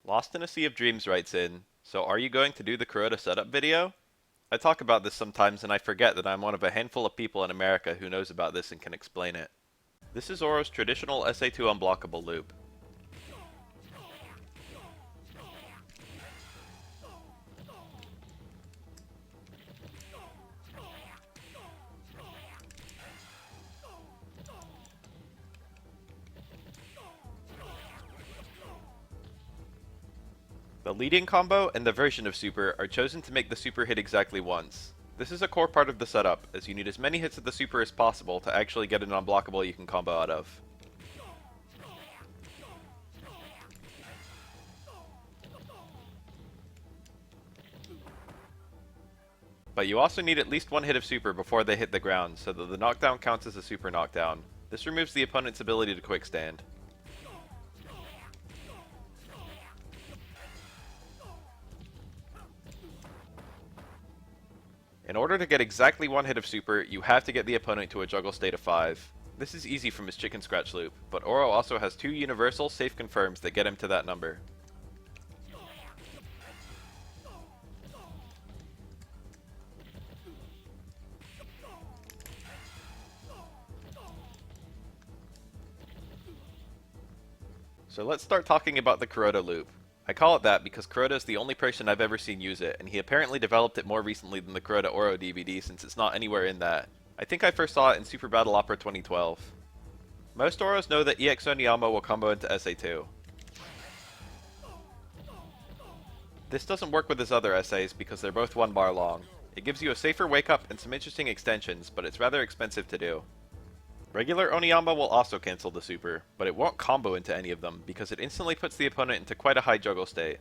Lost in a Sea of Dreams writes in, so are you going to do the Kuroda setup video? I talk about this sometimes and I forget that I'm one of a handful of people in America who knows about this and can explain it. This is Oro's traditional SA2 unblockable loop. The leading combo and the version of super are chosen to make the super hit exactly once. This is a core part of the setup, as you need as many hits of the super as possible to actually get an unblockable you can combo out of. But you also need at least one hit of super before they hit the ground, so that the knockdown counts as a super knockdown. This removes the opponent's ability to quick stand. In order to get exactly one hit of super, you have to get the opponent to a juggle state of 5. This is easy from his chicken scratch loop, but Oro also has 2 universal safe confirms that get him to that number. So let's start talking about the Kuroda loop. I call it that because Kuroda is the only person I've ever seen use it, and he apparently developed it more recently than the Kuroda Oro DVD since it's not anywhere in that. I think I first saw it in Super Battle Opera 2012. Most Oros know that EX Oniyama will combo into SA2. This doesn't work with his other SAs because they're both 1 bar long. It gives you a safer wake up and some interesting extensions, but it's rather expensive to do. Regular Oniyama will also cancel the super, but it won't combo into any of them because it instantly puts the opponent into quite a high juggle state.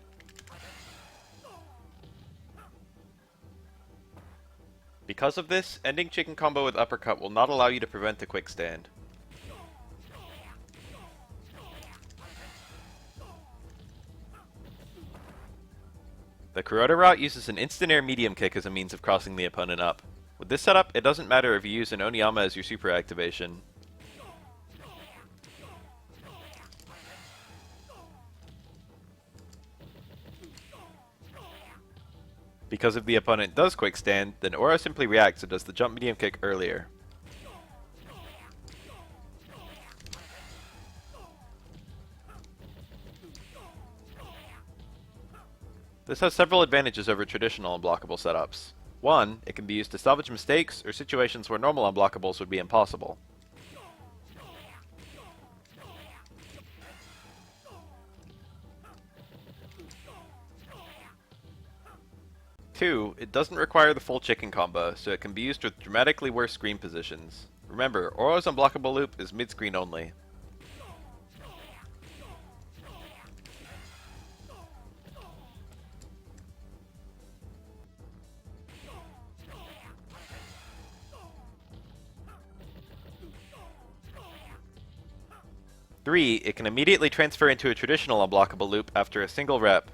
Because of this, ending chicken combo with uppercut will not allow you to prevent a quick stand. The Kuroda route uses an instant air medium kick as a means of crossing the opponent up. With this setup, it doesn't matter if you use an Oniyama as your super activation. Because if the opponent does quick stand, then Oro simply reacts and does the jump medium kick earlier. This has several advantages over traditional unblockable setups. 1, it can be used to salvage mistakes or situations where normal unblockables would be impossible. 2, it doesn't require the full chicken combo, so it can be used with dramatically worse screen positions. Remember, Oro's unblockable loop is mid-screen only. Three, it can immediately transfer into a traditional unblockable loop after a single rep.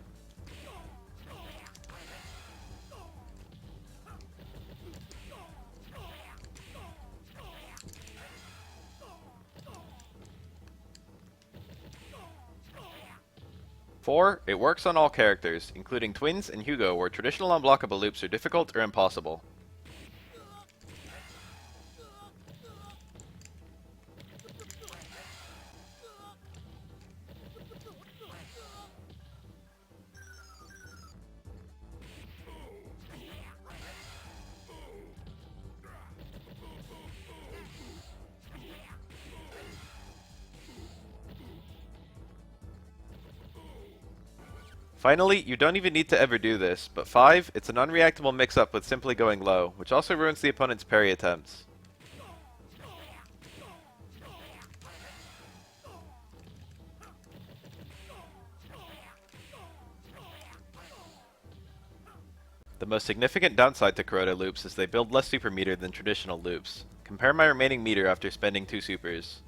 Four, it works on all characters, including Twins and Hugo, where traditional unblockable loops are difficult or impossible. Finally, you don't even need to ever do this, but 5, it's an unreactable mix-up with simply going low, which also ruins the opponent's parry attempts. The most significant downside to Kuroda loops is they build less super meter than traditional loops. Compare my remaining meter after spending 2 supers.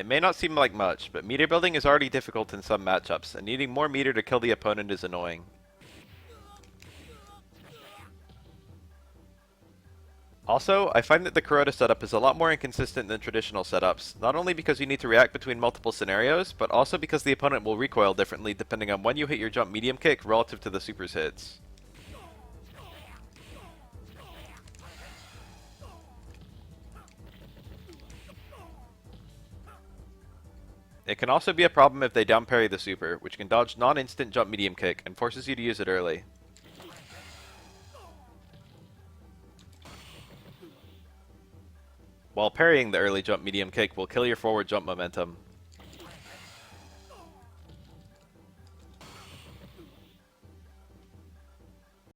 It may not seem like much, but meter building is already difficult in some matchups, and needing more meter to kill the opponent is annoying. Also, I find that the Kuroda setup is a lot more inconsistent than traditional setups, not only because you need to react between multiple scenarios, but also because the opponent will recoil differently depending on when you hit your jump medium kick relative to the super's hits. It can also be a problem if they down parry the super, which can dodge non-instant jump medium kick and forces you to use it early. While parrying the early jump medium kick will kill your forward jump momentum.